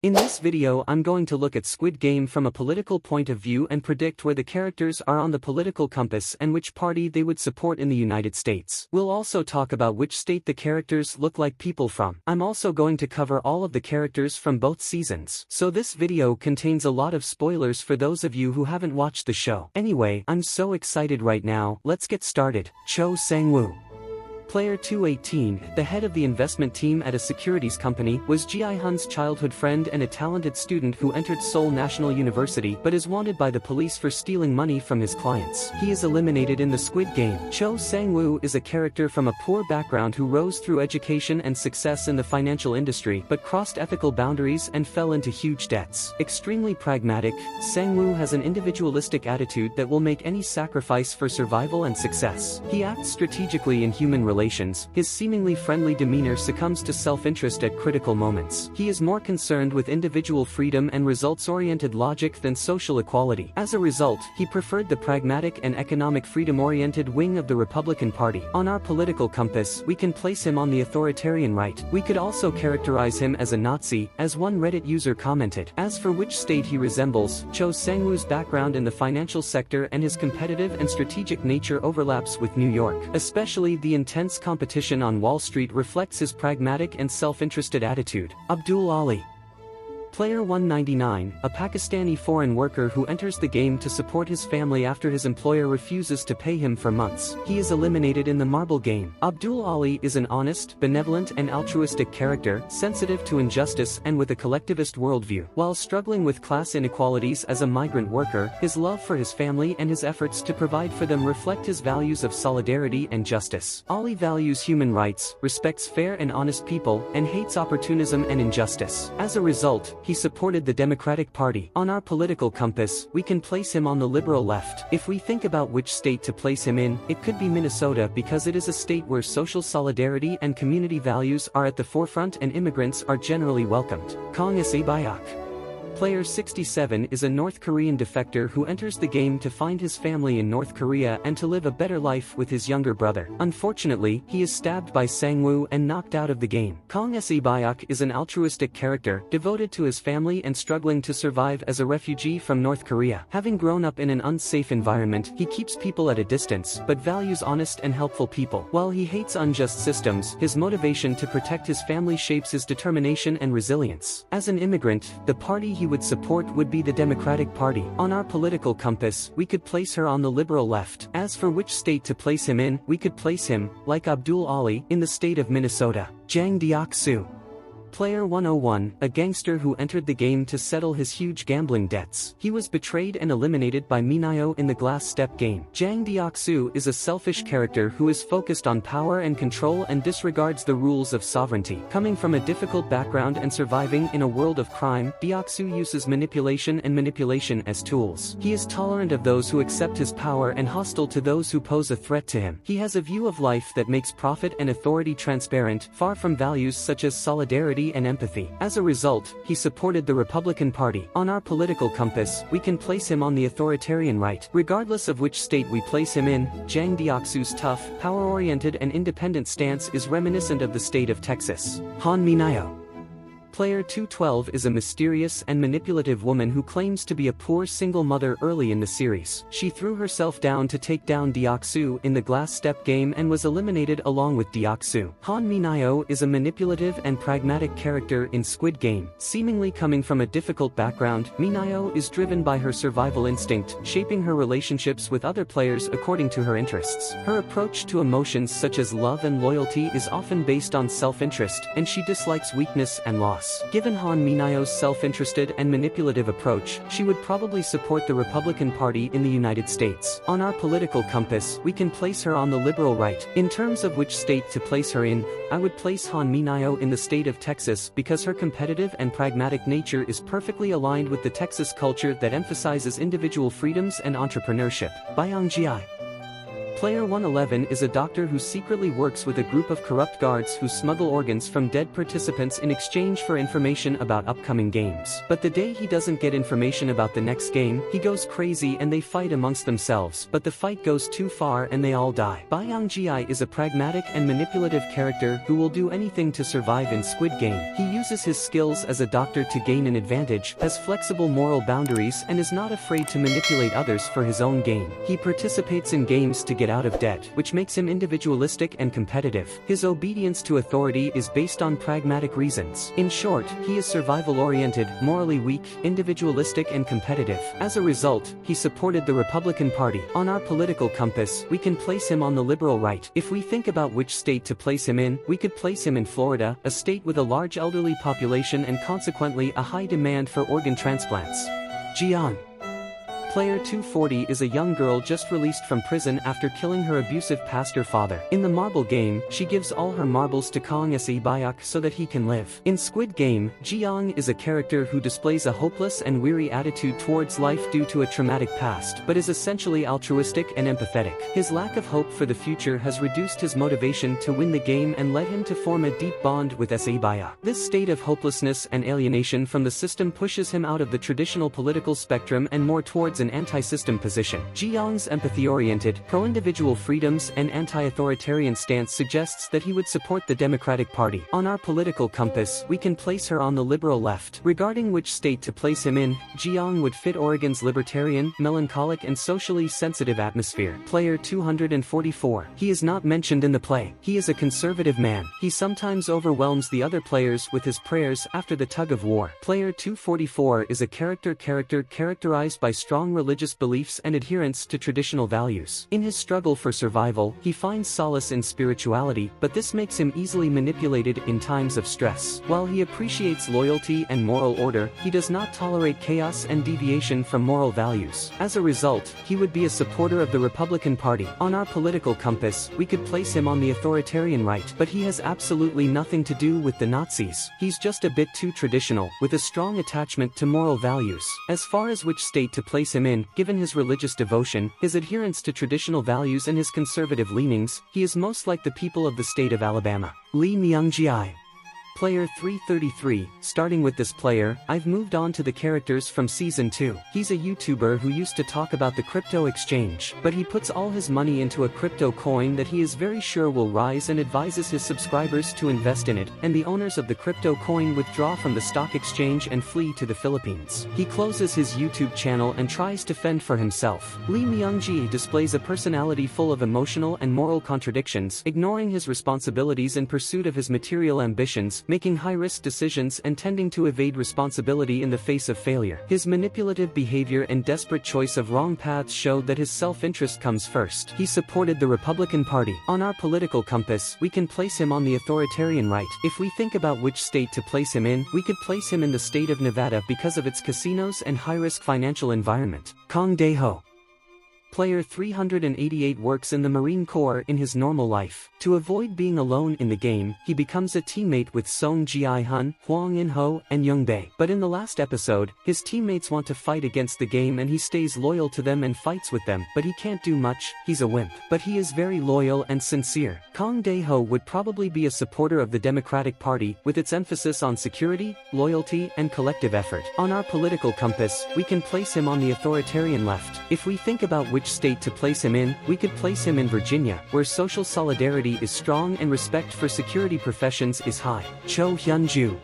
In this video I'm going to look at Squid Game from a political point of view and predict where the characters are on the political compass and which party they would support in the United States. We'll also talk about which state the characters look like people from. I'm also going to cover all of the characters from both seasons. So this video contains a lot of spoilers for those of you who haven't watched the show. Anyway, I'm so excited right now, let's get started. Cho Sang-woo. Player 218, the head of the investment team at a securities company, was Ji-hun's childhood friend and a talented student who entered Seoul National University but is wanted by the police for stealing money from his clients. He is eliminated in the Squid Game. Cho Sang-woo is a character from a poor background who rose through education and success in the financial industry but crossed ethical boundaries and fell into huge debts. Extremely pragmatic, Sang-woo has an individualistic attitude that will make any sacrifice for survival and success. He acts strategically in human relations. His seemingly friendly demeanor succumbs to self-interest at critical moments. He is more concerned with individual freedom and results-oriented logic than social equality. As a result, he preferred the pragmatic and economic freedom-oriented wing of the Republican Party. On our political compass, we can place him on the authoritarian right. We could also characterize him as a Nazi, as one Reddit user commented. As for which state he resembles, Cho Sang-woo's background in the financial sector and his competitive and strategic nature overlaps with New York. Especially the intense competition on Wall Street reflects his pragmatic and self-interested attitude. Abdul Ali. Player 199, a Pakistani foreign worker who enters the game to support his family after his employer refuses to pay him for months. He is eliminated in the marble game. Abdul Ali is an honest, benevolent and altruistic character, sensitive to injustice and with a collectivist worldview. While struggling with class inequalities as a migrant worker, his love for his family and his efforts to provide for them reflect his values of solidarity and justice. Ali values human rights, respects fair and honest people, and hates opportunism and injustice. As a result, he supported the Democratic Party. On our political compass, we can place him on the liberal left. If we think about which state to place him in, it could be Minnesota because it is a state where social solidarity and community values are at the forefront and immigrants are generally welcomed. Kang Se-byak. Player 67 is a North Korean defector who enters the game to find his family in North Korea and to live a better life with his younger brother. Unfortunately, he is stabbed by Sang-woo and knocked out of the game. Kang Se-byak is an altruistic character, devoted to his family and struggling to survive as a refugee from North Korea. Having grown up in an unsafe environment, he keeps people at a distance but values honest and helpful people. While he hates unjust systems, his motivation to protect his family shapes his determination and resilience. As an immigrant, the party he would support would be the Democratic Party. On our political compass, we could place her on the liberal left. As for which state to place him in, we could place him, like Abdul Ali, in the state of Minnesota. Jang Deok-soo. Player 101, a gangster who entered the game to settle his huge gambling debts. He was betrayed and eliminated by Minayo in the glass step game. Jang Deok-soo is a selfish character who is focused on power and control and disregards the rules of sovereignty. Coming from a difficult background and surviving in a world of crime, Deok-soo uses manipulation as tools. He is tolerant of those who accept his power and hostile to those who pose a threat to him. He has a view of life that makes profit and authority transparent, far from values such as solidarity and empathy. As a result, he supported the Republican Party. On our political compass, we can place him on the authoritarian right. Regardless of which state we place him in, Jang Deok-soo's tough, power-oriented and independent stance is reminiscent of the state of Texas. Han Minayo. Player 212 is a mysterious and manipulative woman who claims to be a poor single mother early in the series. She threw herself down to take down Deok-soo in the glass step game and was eliminated along with Deok-soo. Han Minayo is a manipulative and pragmatic character in Squid Game. Seemingly coming from a difficult background, Minayo is driven by her survival instinct, shaping her relationships with other players according to her interests. Her approach to emotions such as love and loyalty is often based on self-interest, and she dislikes weakness and loss. Given Han Minayo's self-interested and manipulative approach, she would probably support the Republican Party in the United States. On our political compass, we can place her on the liberal right. In terms of which state to place her in, I would place Han Minayo in the state of Texas because her competitive and pragmatic nature is perfectly aligned with the Texas culture that emphasizes individual freedoms and entrepreneurship. Byung Ji. Player 111 is a doctor who secretly works with a group of corrupt guards who smuggle organs from dead participants in exchange for information about upcoming games. But the day he doesn't get information about the next game, he goes crazy and they fight amongst themselves, but the fight goes too far and they all die. Byung Ji is a pragmatic and manipulative character who will do anything to survive in Squid Game. He uses his skills as a doctor to gain an advantage, has flexible moral boundaries and is not afraid to manipulate others for his own gain. He participates in games to get out of debt, which makes him individualistic and competitive. His obedience to authority is based on pragmatic reasons. In short, he is survival-oriented, morally weak, individualistic and competitive. As a result, he supported the Republican Party. On our political compass, we can place him on the liberal right. If we think about which state to place him in, we could place him in Florida, a state with a large elderly population and consequently a high demand for organ transplants. Jian. Player 240 is a young girl just released from prison after killing her abusive pastor father. In the marble game, she gives all her marbles to Kong Se so that he can live. In Squid Game, Jiang is a character who displays a hopeless and weary attitude towards life due to a traumatic past, but is essentially altruistic and empathetic. His lack of hope for the future has reduced his motivation to win the game and led him to form a deep bond with Se. This state of hopelessness and alienation from the system pushes him out of the traditional political spectrum and more towards an anti-system position. Jiang's empathy-oriented, pro-individual freedoms and anti-authoritarian stance suggests that he would support the Democratic Party. On our political compass, we can place her on the liberal left. Regarding which state to place him in, Jiang would fit Oregon's libertarian, melancholic and socially sensitive atmosphere. Player 244. He is not mentioned in the play. He is a conservative man. He sometimes overwhelms the other players with his prayers after the tug of war. Player 244 is a character characterized by strong religious beliefs and adherence to traditional values. In his struggle for survival, he finds solace in spirituality, but this makes him easily manipulated in times of stress. While he appreciates loyalty and moral order, he does not tolerate chaos and deviation from moral values. As a result, he would be a supporter of the Republican Party. On our political compass, we could place him on the authoritarian right, but he has absolutely nothing to do with the Nazis. He's just a bit too traditional, with a strong attachment to moral values. As far as which state to place him in, given his religious devotion, his adherence to traditional values and his conservative leanings, he is most like the people of the state of Alabama. Lee Myung-ji. Player 333. Starting with this player, I've moved on to the characters from Season 2. He's a YouTuber who used to talk about the crypto exchange, but he puts all his money into a crypto coin that he is very sure will rise and advises his subscribers to invest in it, and the owners of the crypto coin withdraw from the stock exchange and flee to the Philippines. He closes his YouTube channel and tries to fend for himself. Lee Myung-ji displays a personality full of emotional and moral contradictions, ignoring his responsibilities in pursuit of his material ambitions, making high-risk decisions and tending to evade responsibility in the face of failure. His manipulative behavior and desperate choice of wrong paths showed that his self-interest comes first. He supported the Republican Party. On our political compass, we can place him on the authoritarian right. If we think about which state to place him in, we could place him in the state of Nevada because of its casinos and high-risk financial environment. Kong Dae-ho. Player 388 works in the Marine Corps in his normal life. To avoid being alone in the game, he becomes a teammate with Song Ji-hun, Hwang In-ho, and Young Bae. But in the last episode, his teammates want to fight against the game and he stays loyal to them and fights with them, but he can't do much, he's a wimp. But he is very loyal and sincere. Kong Dae-ho would probably be a supporter of the Democratic Party, with its emphasis on security, loyalty, and collective effort. On our political compass, we can place him on the authoritarian left. If we think about which state to place him in, we could place him in Virginia, where social solidarity is strong and respect for security professions is high. Cho Hyun-ju.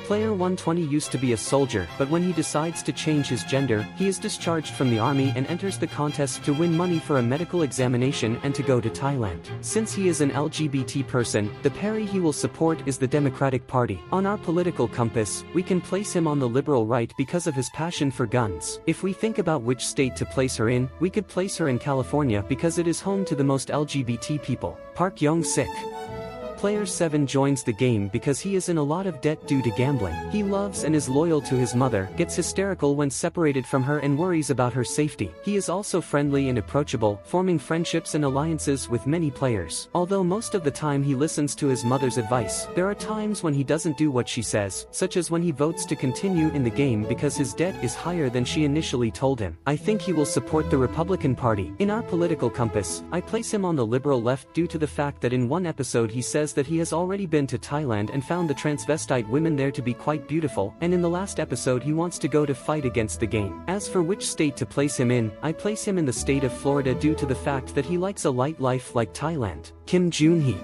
Player 120 used to be a soldier, but when he decides to change his gender, he is discharged from the army and enters the contest to win money for a medical examination and to go to Thailand. Since he is an LGBT person, the party he will support is the Democratic Party. On our political compass, we can place him on the liberal right because of his passion for guns. If we think about which state to place her in, we could place her in California because it is home to the most LGBT people. Park Young-sik. Player 7 joins the game because he is in a lot of debt due to gambling. He loves and is loyal to his mother, gets hysterical when separated from her and worries about her safety. He is also friendly and approachable, forming friendships and alliances with many players. Although most of the time he listens to his mother's advice, there are times when he doesn't do what she says, such as when he votes to continue in the game because his debt is higher than she initially told him. I think he will support the Republican Party. In our political compass, I place him on the liberal left due to the fact that in one episode he says that he has already been to Thailand and found the transvestite women there to be quite beautiful, and in the last episode he wants to go to fight against the game. As for which state to place him in, I place him in the state of Florida due to the fact that he likes a light life like Thailand. Kim Joon-hee.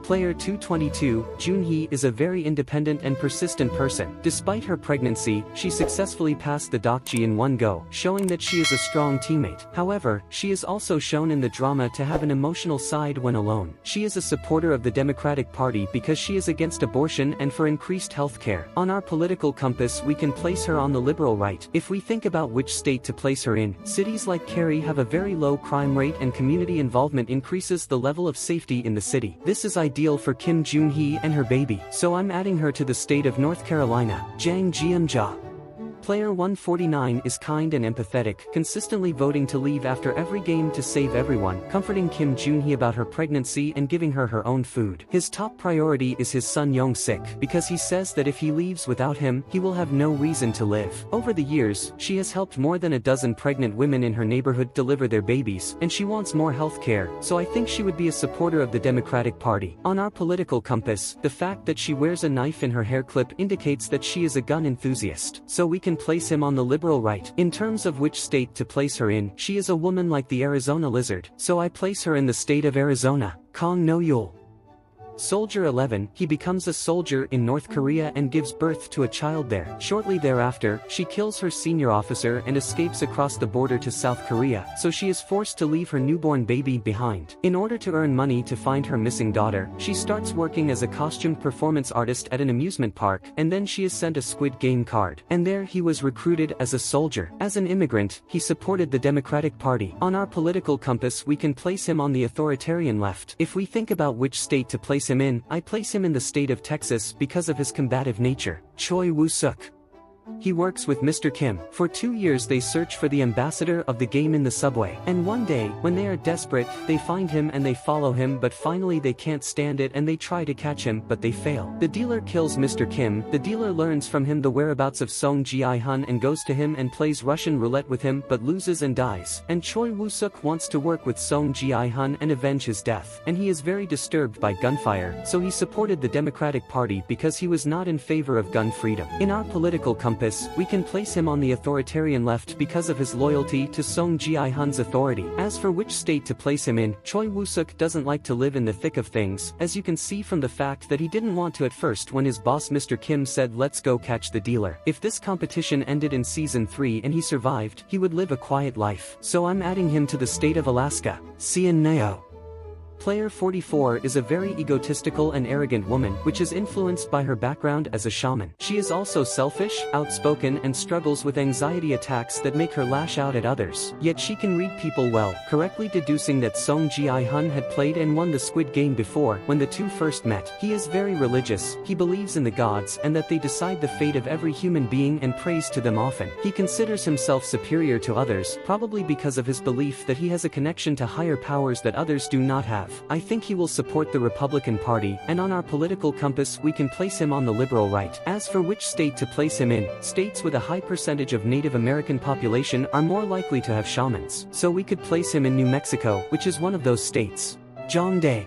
Player 222, Joon-hee is a very independent and persistent person. Despite her pregnancy, she successfully passed the Dokji in one go, showing that she is a strong teammate. However, she is also shown in the drama to have an emotional side when alone. She is a supporter of the Democratic Party because she is against abortion and for increased health care. On our political compass we can place her on the liberal right. If we think about which state to place her in, cities like Cary have a very low crime rate and community involvement increases the level of safety in the city. This is ideal for Kim Joon-hee and her baby, so I'm adding her to the state of North Carolina. Jang Jeum-ja. Player 149 is kind and empathetic, consistently voting to leave after every game to save everyone, comforting Kim Joon-hee about her pregnancy and giving her her own food. His top priority is his son Young-sik, because he says that if he leaves without him, he will have no reason to live. Over the years, she has helped more than a dozen pregnant women in her neighborhood deliver their babies, and she wants more health care, so I think she would be a supporter of the Democratic Party. On our political compass, the fact that she wears a knife in her hair clip indicates that she is a gun enthusiast, so we can place him on the liberal right. In terms of which state to place her in, she is a woman like the Arizona lizard, so I place her in the state of Arizona. Kang No-yul. Soldier 11, he becomes a soldier in North Korea and gives birth to a child there. Shortly thereafter, she kills her senior officer and escapes across the border to South Korea, so she is forced to leave her newborn baby behind. In order to earn money to find her missing daughter, she starts working as a costumed performance artist at an amusement park, and then she is sent a Squid Game card. And there he was recruited as a soldier. As an immigrant, he supported the Democratic Party. On our political compass we can place him on the authoritarian left. If we think about which state to place him in, I place him in the state of Texas because of his combative nature. Choi Woo-suk. He works with Mr. Kim. For 2 years they search for the ambassador of the game in the subway. And one day, when they are desperate, they find him and they follow him, but finally they can't stand it and they try to catch him, but they fail. The dealer kills Mr. Kim. The dealer learns from him the whereabouts of Song Ji-hun and goes to him and plays Russian roulette with him but loses and dies. And Choi Woo-suk wants to work with Song Ji-hun and avenge his death. And he is very disturbed by gunfire, so he supported the Democratic Party because he was not in favor of gun freedom. In our political compass, we can place him on the authoritarian left because of his loyalty to Song Ji-hun's authority. As for which state to place him in, Choi Woo-suk doesn't like to live in the thick of things, as you can see from the fact that he didn't want to at first when his boss Mr. Kim said let's go catch the dealer. If this competition ended in season 3 and he survived, he would live a quiet life. So I'm adding him to the state of Alaska. Seon Neo. Player 44 is a very egotistical and arrogant woman, which is influenced by her background as a shaman. She is also selfish, outspoken and struggles with anxiety attacks that make her lash out at others. Yet she can read people well, correctly deducing that Song Ji-hun had played and won the Squid Game before, when the two first met. He is very religious, he believes in the gods and that they decide the fate of every human being and prays to them often. He considers himself superior to others, probably because of his belief that he has a connection to higher powers that others do not have. I think he will support the Republican Party, and on our political compass we can place him on the liberal right. As for which state to place him in, states with a high percentage of Native American population are more likely to have shamans, so we could place him in New Mexico, which is one of those states. Jong Dae.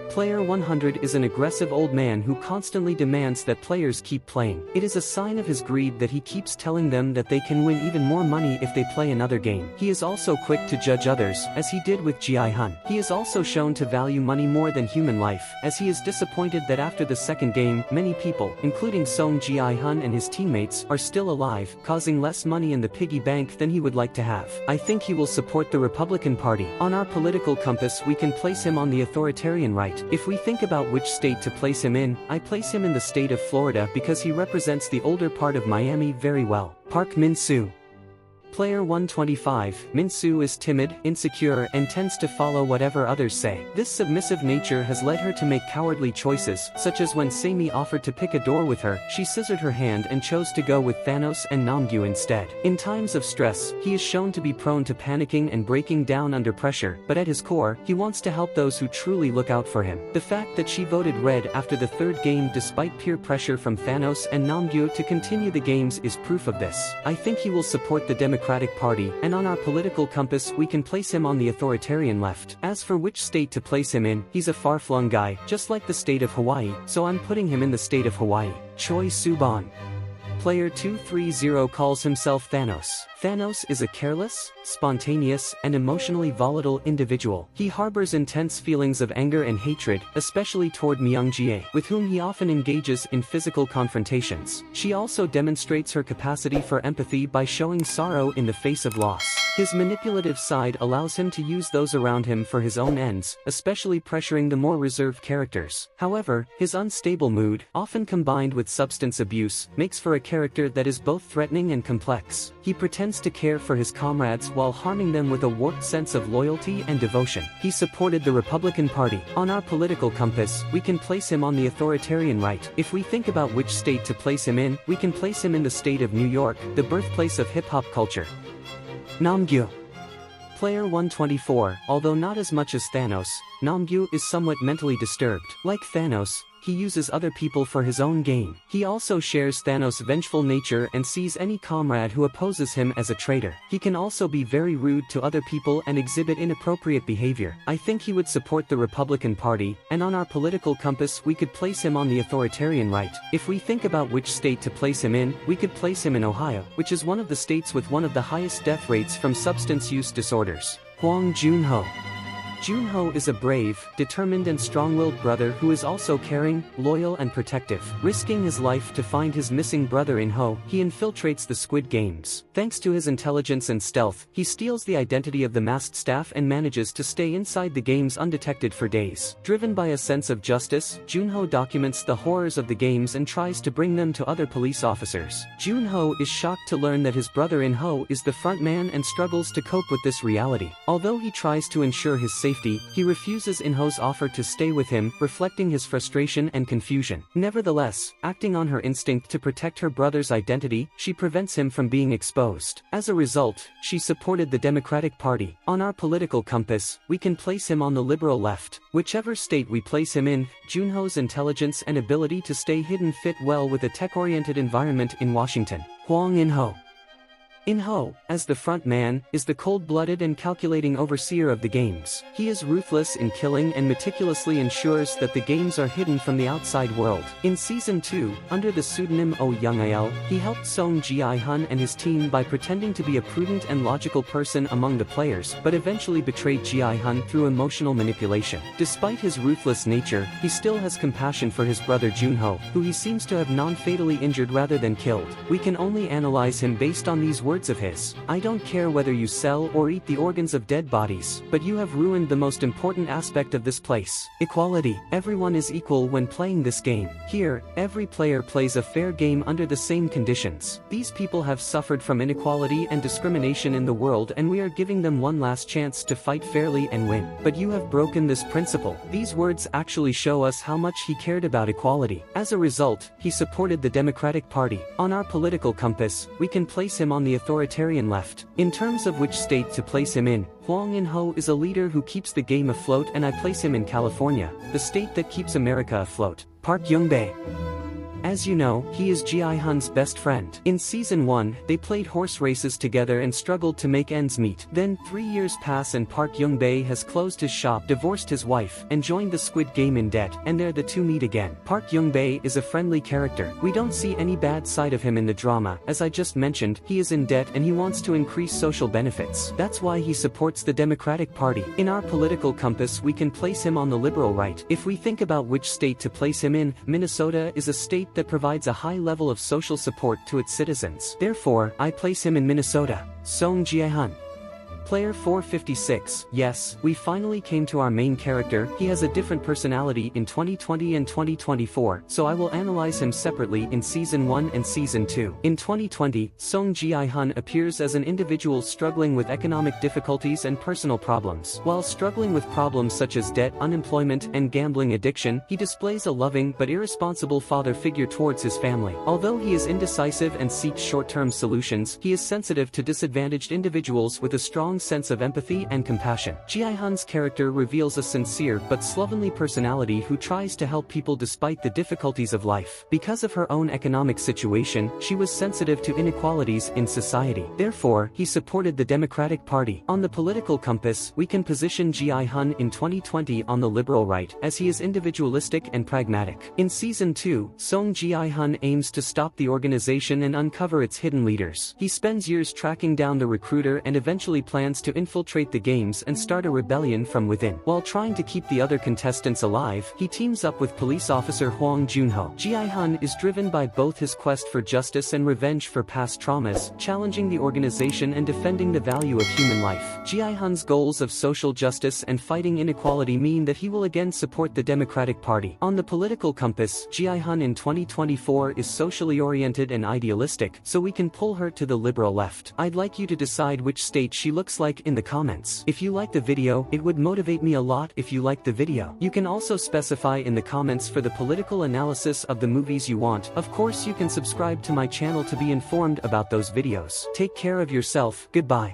Player 100 is an aggressive old man who constantly demands that players keep playing. It is a sign of his greed that he keeps telling them that they can win even more money if they play another game. He is also quick to judge others, as he did with Ji-hun. He is also shown to value money more than human life, as he is disappointed that after the second game, many people, including Song Ji-hun and his teammates, are still alive, causing less money in the piggy bank than he would like to have. I think he will support the Republican Party. On our political compass we can place him on the authoritarian right. If we think about which state to place him in, I place him in the state of Florida because he represents the older part of Miami very well. Park Min-soo. Player 125, Min-soo is timid, insecure, and tends to follow whatever others say. This submissive nature has led her to make cowardly choices, such as when Sammy offered to pick a door with her, she scissored her hand and chose to go with Thanos and Namgyu instead. In times of stress, he is shown to be prone to panicking and breaking down under pressure, but at his core, he wants to help those who truly look out for him. The fact that she voted red after the third game despite peer pressure from Thanos and Namgyu to continue the games is proof of this. I think he will support the Democratic Party, and on our political compass we can place him on the authoritarian left. As for which state to place him in, he's a far-flung guy, just like the state of Hawaii, so I'm putting him in the state of Hawaii. Choi Soo-ban. Player 230 calls himself Thanos. Thanos is a careless, spontaneous, and emotionally volatile individual. He harbors intense feelings of anger and hatred, especially toward Myung-jae, with whom he often engages in physical confrontations. She also demonstrates her capacity for empathy by showing sorrow in the face of loss. His manipulative side allows him to use those around him for his own ends, especially pressuring the more reserved characters. However, his unstable mood, often combined with substance abuse, makes for a character that is both threatening and complex. He pretends to care for his comrades while harming them with a warped sense of loyalty and devotion. He supported the Republican Party. On our political compass, we can place him on the authoritarian right. If we think about which state to place him in, we can place him in the state of New York, the birthplace of hip-hop culture. Namgyu. Player 124, although not as much as Thanos, Namgyu is somewhat mentally disturbed. Like Thanos, he uses other people for his own gain. He also shares Thanos' vengeful nature and sees any comrade who opposes him as a traitor. He can also be very rude to other people and exhibit inappropriate behavior. I think he would support the Republican Party, and on our political compass we could place him on the authoritarian right. If we think about which state to place him in, we could place him in Ohio, which is one of the states with one of the highest death rates from substance use disorders. Hwang Joon-ho. Joon-ho is a brave, determined and strong-willed brother who is also caring, loyal and protective. Risking his life to find his missing brother In-ho, he infiltrates the Squid Games. Thanks to his intelligence and stealth, he steals the identity of the masked staff and manages to stay inside the games undetected for days. Driven by a sense of justice, Joon-ho documents the horrors of the games and tries to bring them to other police officers. Joon-ho is shocked to learn that his brother In-ho is the front man and struggles to cope with this reality. Although he tries to ensure his safety, he refuses In-ho's offer to stay with him, reflecting his frustration and confusion. Nevertheless, acting on her instinct to protect her brother's identity, she prevents him from being exposed. As a result, she supported the Democratic Party. On our political compass, we can place him on the liberal left. Whichever state we place him in, Joon-ho's intelligence and ability to stay hidden fit well with a tech-oriented environment in Washington. Hwang In-ho. In-ho, as the front man, is the cold-blooded and calculating overseer of the games. He is ruthless in killing and meticulously ensures that the games are hidden from the outside world. In Season 2, under the pseudonym Oh Young-il, he helped Song Ji-hun and his team by pretending to be a prudent and logical person among the players, but eventually betrayed Ji-hun through emotional manipulation. Despite his ruthless nature, he still has compassion for his brother Joon-ho, who he seems to have non-fatally injured rather than killed. We can only analyze him based on these words of his. I don't care whether you sell or eat the organs of dead bodies, but you have ruined the most important aspect of this place. Equality. Everyone is equal when playing this game. Here, every player plays a fair game under the same conditions. These people have suffered from inequality and discrimination in the world, and we are giving them one last chance to fight fairly and win. But you have broken this principle. These words actually show us how much he cared about equality. As a result, he supported the Democratic Party. On our political compass, we can place him on the authoritarian left. In terms of which state to place him in, Hwang In-ho is a leader who keeps the game afloat, and I place him in California, the state that keeps America afloat. Park Young-bae. As you know, he is Ji-hun's best friend. In Season 1, they played horse races together and struggled to make ends meet. Then, 3 years pass and Park Young-bae has closed his shop, divorced his wife, and joined the Squid Game in debt, and there the two meet again. Park Young-bae is a friendly character. We don't see any bad side of him in the drama. As I just mentioned, he is in debt and he wants to increase social benefits. That's why he supports the Democratic Party. In our political compass, we can place him on the liberal right. If we think about which state to place him in, Minnesota is a state that provides a high level of social support to its citizens. Therefore, I place him in Minnesota. Song Ji-hun. Player 456. Yes, we finally came to our main character. He has a different personality in 2020 and 2024, so I will analyze him separately in Season 1 and Season 2. In 2020, Song Ji-hun appears as an individual struggling with economic difficulties and personal problems. While struggling with problems such as debt, unemployment, and gambling addiction, he displays a loving but irresponsible father figure towards his family. Although he is indecisive and seeks short-term solutions, he is sensitive to disadvantaged individuals with a strong sense of empathy and compassion. Ji-hun's character reveals a sincere but slovenly personality who tries to help people despite the difficulties of life. Because of her own economic situation, she was sensitive to inequalities in society. Therefore, he supported the Democratic Party. On the political compass, we can position Ji-hun in 2020 on the liberal right, as he is individualistic and pragmatic. In Season 2, Song Ji-hun aims to stop the organization and uncover its hidden leaders. He spends years tracking down the recruiter and eventually plans to infiltrate the games and start a rebellion from within. While trying to keep the other contestants alive, he teams up with police officer Hwang Junho. Ji-hun is driven by both his quest for justice and revenge for past traumas, challenging the organization and defending the value of human life. Ji-hun's goals of social justice and fighting inequality mean that he will again support the Democratic Party. On the political compass, Ji-hun in 2024 is socially oriented and idealistic, so we can pull her to the liberal left. I'd like you to decide which state she looks like in the comments. If you like the video, it would motivate me a lot if you like the video. You can also specify in the comments for the political analysis of the movies you want. Of course, you can subscribe to my channel to be informed about those videos. Take care of yourself. Goodbye.